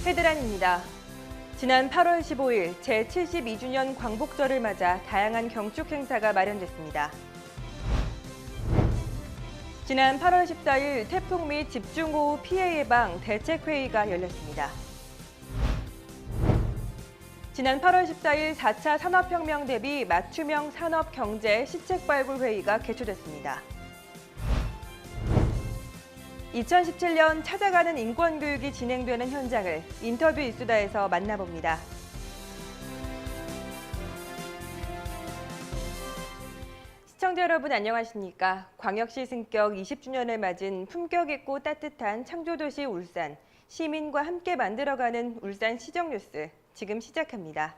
헤드라인입니다. 지난 8월 15일 제72주년 광복절을 맞아 다양한 경축 행사가 마련됐습니다. 지난 8월 14일 태풍 및 집중호우 피해 예방 대책회의가 열렸습니다. 지난 8월 14일 4차 산업혁명 대비 맞춤형 산업경제 시책발굴회의가 개최됐습니다. 2017년 찾아가는 인권교육이 진행되는 현장을 인터뷰 이수다에서 만나봅니다. 시청자 여러분 안녕하십니까? 광역시 승격 20주년을 맞은 품격 있고 따뜻한 창조도시 울산, 시민과 함께 만들어가는 울산 시정뉴스 지금 시작합니다.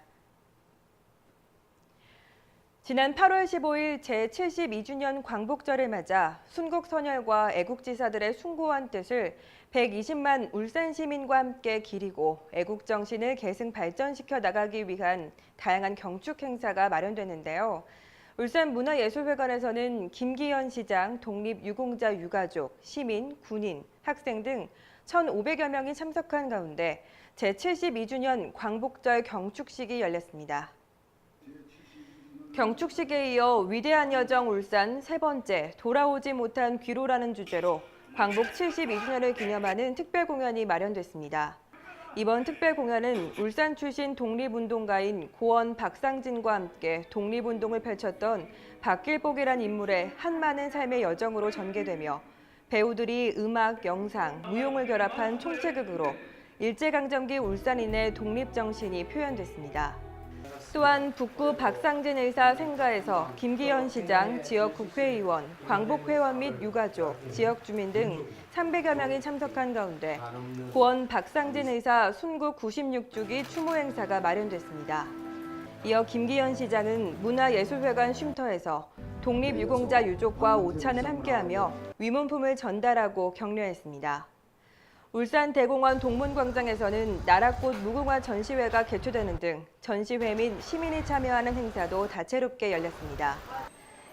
지난 8월 15일 제72주년 광복절을 맞아 순국선열과 애국지사들의 숭고한 뜻을 120만 울산 시민과 함께 기리고 애국정신을 계승 발전시켜 나가기 위한 다양한 경축 행사가 마련됐는데요. 울산문화예술회관에서는 김기현 시장, 독립유공자 유가족, 시민, 군인, 학생 등 1,500여 명이 참석한 가운데 제72주년 광복절 경축식이 열렸습니다. 경축식에 이어 위대한 여정 울산 세 번째 돌아오지 못한 귀로라는 주제로 광복 72주년을 기념하는 특별 공연이 마련됐습니다. 이번 특별 공연은 울산 출신 독립운동가인 고원 박상진과 함께 독립운동을 펼쳤던 박길복이란 인물의 한많은 삶의 여정으로 전개되며 배우들이 음악, 영상, 무용을 결합한 총체극으로 일제강점기 울산인의 독립정신이 표현됐습니다. 또한 북구 박상진 의사 생가에서 김기현 시장, 지역 국회의원, 광복회원 및 유가족, 지역 주민 등 300여 명이 참석한 가운데 고원 박상진 의사 순국 96주기 추모 행사가 마련됐습니다. 이어 김기현 시장은 문화예술회관 쉼터에서 독립유공자 유족과 오찬을 함께하며 위문품을 전달하고 격려했습니다. 울산 대공원 동문광장에서는 나라꽃 무궁화 전시회가 개최되는 등 전시회 및 시민이 참여하는 행사도 다채롭게 열렸습니다.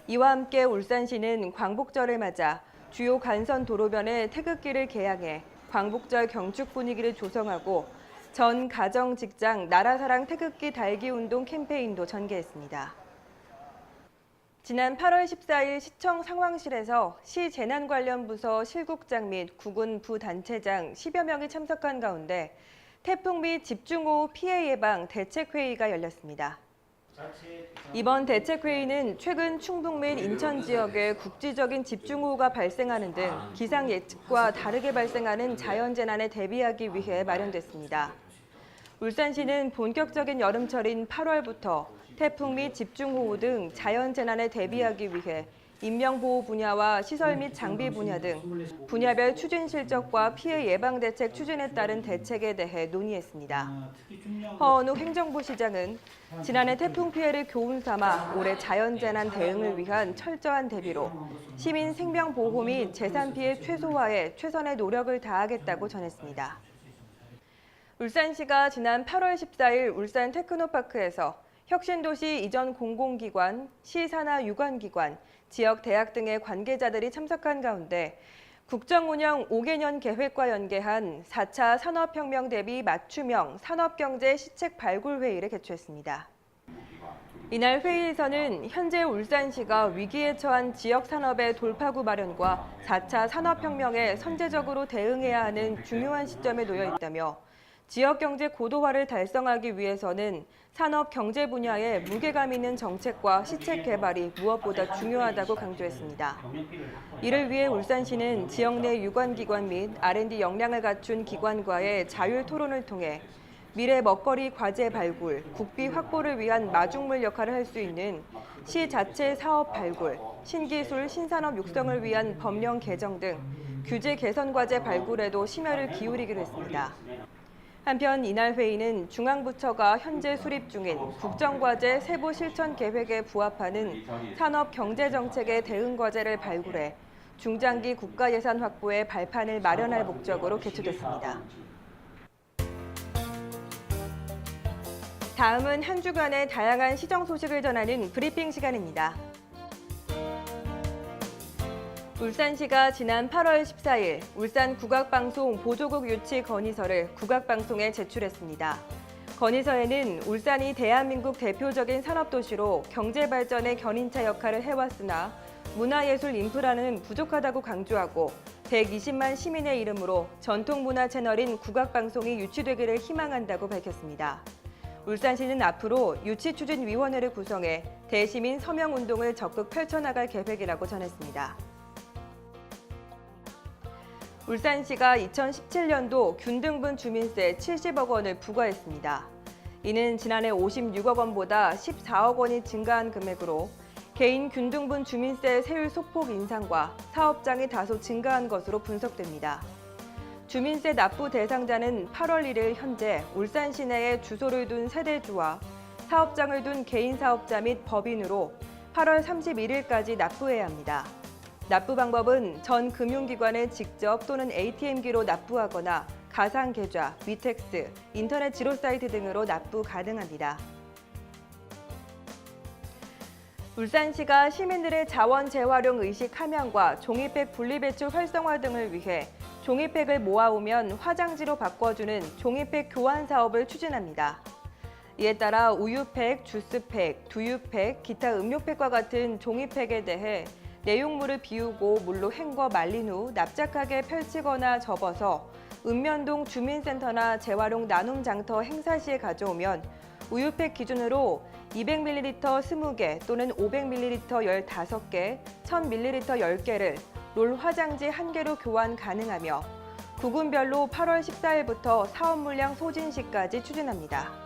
이와 함께 울산시는 광복절을 맞아 주요 간선 도로변에 태극기를 개양해 광복절 경축 분위기를 조성하고 전 가정 직장 나라사랑 태극기 달기 운동 캠페인도 전개했습니다. 지난 8월 14일 시청 상황실에서 시 재난관련부서 실국장 및 구군 부단체장 10여 명이 참석한 가운데 태풍 및 집중호우 피해 예방 대책회의가 열렸습니다. 이번 대책회의는 최근 충북 및 인천 지역에 국지적인 집중호우가 발생하는 등 기상 예측과 다르게 발생하는 자연재난에 대비하기 위해 마련됐습니다. 울산시는 본격적인 여름철인 8월부터 태풍 및 집중호우 등 자연재난에 대비하기 위해 인명보호 분야와 시설 및 장비 분야 등 분야별 추진 실적과 피해 예방 대책 추진에 따른 대책에 대해 논의했습니다. 허은욱 행정부 시장은 지난해 태풍 피해를 교훈 삼아 올해 자연재난 대응을 위한 철저한 대비로 시민 생명 보호 및 재산 피해 최소화에 최선의 노력을 다하겠다고 전했습니다. 울산시가 지난 8월 14일 울산 테크노파크에서 혁신도시 이전 공공기관, 시산하 유관기관, 지역 대학 등의 관계자들이 참석한 가운데 국정운영 5개년 계획과 연계한 4차 산업혁명 대비 맞춤형 산업경제 시책 발굴회의를 개최했습니다. 이날 회의에서는 현재 울산시가 위기에 처한 지역 산업의 돌파구 마련과 4차 산업혁명에 선제적으로 대응해야 하는 중요한 시점에 놓여 있다며 지역경제 고도화를 달성하기 위해서는 산업 경제 분야에 무게감 있는 정책과 시책 개발이 무엇보다 중요하다고 강조했습니다. 이를 위해 울산시는 지역 내 유관기관 및 R&D 역량을 갖춘 기관과의 자율 토론을 통해 미래 먹거리 과제 발굴, 국비 확보를 위한 마중물 역할을 할 수 있는 시 자체 사업 발굴, 신기술, 신산업 육성을 위한 법령 개정 등 규제 개선 과제 발굴에도 심혈을 기울이기로 했습니다. 한편 이날 회의는 중앙부처가 현재 수립 중인 국정과제 세부 실천 계획에 부합하는 산업경제정책의 대응 과제를 발굴해 중장기 국가예산 확보에 발판을 마련할 목적으로 개최됐습니다. 다음은 한 주간의 다양한 시정 소식을 전하는 브리핑 시간입니다. 울산시가 지난 8월 14일 울산 국악방송 보조국 유치 건의서를 국악방송에 제출했습니다. 건의서에는 울산이 대한민국 대표적인 산업도시로 경제발전의 견인차 역할을 해왔으나 문화예술 인프라는 부족하다고 강조하고 120만 시민의 이름으로 전통문화 채널인 국악방송이 유치되기를 희망한다고 밝혔습니다. 울산시는 앞으로 유치추진위원회를 구성해 대시민 서명운동을 적극 펼쳐나갈 계획이라고 전했습니다. 울산시가 2017년도 균등분 주민세 70억 원을 부과했습니다. 이는 지난해 56억 원보다 14억 원이 증가한 금액으로 개인 균등분 주민세 세율 소폭 인상과 사업장이 다소 증가한 것으로 분석됩니다. 주민세 납부 대상자는 8월 1일 현재 울산 시내에 주소를 둔 세대주와 사업장을 둔 개인 사업자 및 법인으로 8월 31일까지 납부해야 합니다. 납부 방법은 전 금융기관에 직접 또는 ATM기로 납부하거나 가상계좌, 위텍스, 인터넷 지로사이트 등으로 납부 가능합니다. 울산시가 시민들의 자원 재활용 의식 함양과 종이팩 분리배출 활성화 등을 위해 종이팩을 모아오면 화장지로 바꿔주는 종이팩 교환 사업을 추진합니다. 이에 따라 우유팩, 주스팩, 두유팩, 기타 음료팩과 같은 종이팩에 대해 내용물을 비우고 물로 헹궈 말린 후 납작하게 펼치거나 접어서 읍면동 주민센터나 재활용 나눔 장터 행사 시에 가져오면 우유팩 기준으로 200ml 20개 또는 500ml 15개, 1000ml 10개를 롤 화장지 1개로 교환 가능하며 구군별로 8월 14일부터 사업 물량 소진 시까지 추진합니다.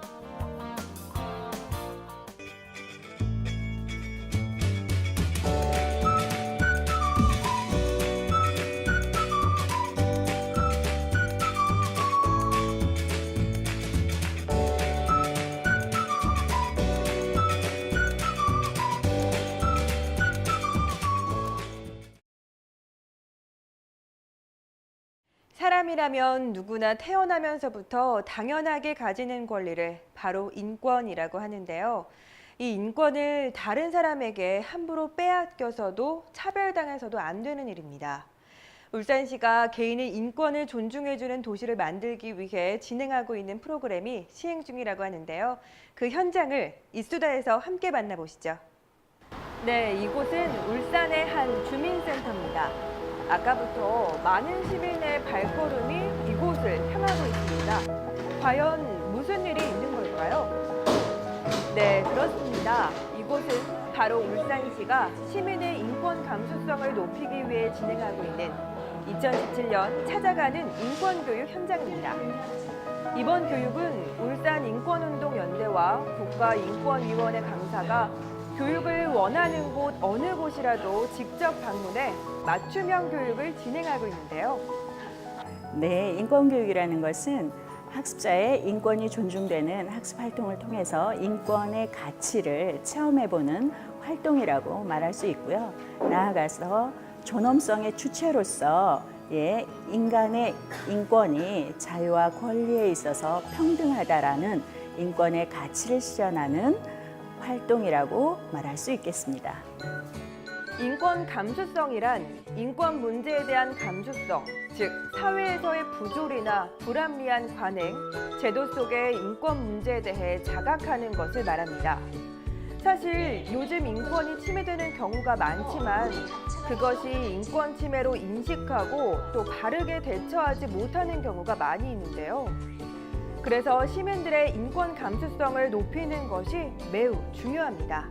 사람이라면 누구나 태어나면서부터 당연하게 가지는 권리를 바로 인권이라고 하는데요. 이 인권을 다른 사람에게 함부로 빼앗겨서도 차별당해서도 안 되는 일입니다. 울산시가 개인의 인권을 존중해주는 도시를 만들기 위해 진행하고 있는 프로그램이 시행 중이라고 하는데요. 그 현장을 이수다에서 함께 만나보시죠. 네, 이곳은 울산의 한 주민센터입니다. 아까부터 많은 시민의 발걸음이 이곳을 향하고 있습니다. 과연 무슨 일이 있는 걸까요? 네, 그렇습니다. 이곳은 바로 울산시가 시민의 인권 감수성을 높이기 위해 진행하고 있는 2017년 찾아가는 인권교육 현장입니다. 이번 교육은 울산인권운동연대와 국가인권위원회 강사가 교육을 원하는 곳 어느 곳이라도 직접 방문해 맞춤형 교육을 진행하고 있는데요. 네, 인권교육이라는 것은 학습자의 인권이 존중되는 학습 활동을 통해서 인권의 가치를 체험해보는 활동이라고 말할 수 있고요. 나아가서 존엄성의 주체로서 인간의 인권이 자유와 권리에 있어서 평등하다라는 인권의 가치를 실현하는 활동이라고 말할 수 있겠습니다. 인권 감수성이란 인권 문제에 대한 감수성, 즉 사회에서의 부조리나 불합리한 관행, 제도 속의 인권 문제에 대해 자각하는 것을 말합니다. 사실 요즘 인권이 침해되는 경우가 많지만 그것이 인권 침해로 인식하고 또 바르게 대처하지 못하는 경우가 많이 있는데요. 그래서 시민들의 인권 감수성을 높이는 것이 매우 중요합니다.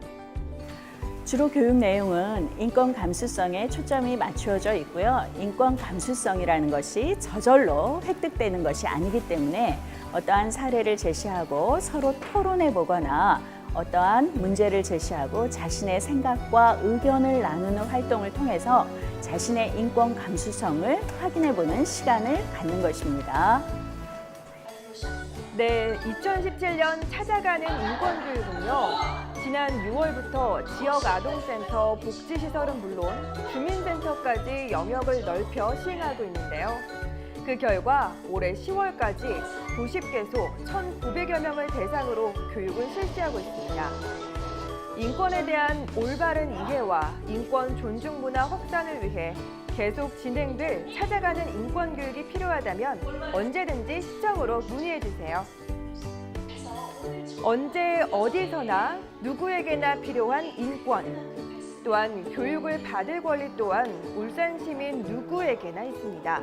주로 교육 내용은 인권 감수성에 초점이 맞추어져 있고요. 인권 감수성이라는 것이 저절로 획득되는 것이 아니기 때문에 어떠한 사례를 제시하고 서로 토론해 보거나 어떠한 문제를 제시하고 자신의 생각과 의견을 나누는 활동을 통해서 자신의 인권 감수성을 확인해 보는 시간을 갖는 것입니다. 네, 2017년 찾아가는 인권교육은요. 지난 6월부터 지역아동센터 복지시설은 물론 주민센터까지 영역을 넓혀 시행하고 있는데요. 그 결과 올해 10월까지 90개소 1,900여 명을 대상으로 교육을 실시하고 있습니다. 인권에 대한 올바른 이해와 인권 존중 문화 확산을 위해 계속 진행될 찾아가는 인권 교육이 필요하다면 언제든지 시청으로 문의해 주세요. 언제 어디서나 누구에게나 필요한 인권. 또한 교육을 받을 권리 또한 울산 시민 누구에게나 있습니다.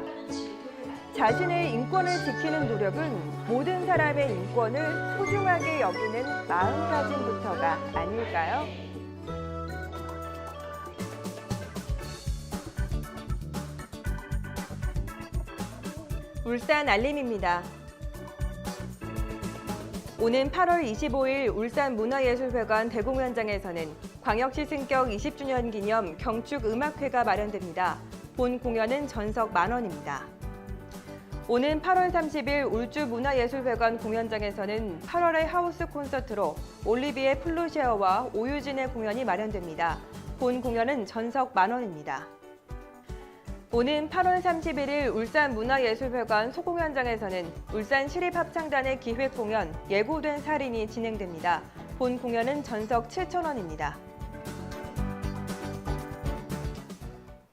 자신의 인권을 지키는 노력은 모든 사람의 인권을 소중하게 여기는 마음가짐부터가 아닐까요? 울산 알림입니다. 오는 8월 25일 울산문화예술회관 대공연장에서는 광역시 승격 20주년 기념 경축음악회가 마련됩니다. 본 공연은 전석 10,000원입니다. 오는 8월 30일 울주문화예술회관 공연장에서는 8월의 하우스 콘서트로 올리비의 플루시어와 오유진의 공연이 마련됩니다. 본 공연은 전석 10,000원입니다. 오는 8월 31일 울산문화예술회관 소공연장에서는 울산시립합창단의 기획공연 예고된 살인이 진행됩니다. 본 공연은 전석 7,000원입니다.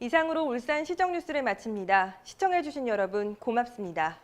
이상으로 울산 시정뉴스를 마칩니다. 시청해주신 여러분 고맙습니다.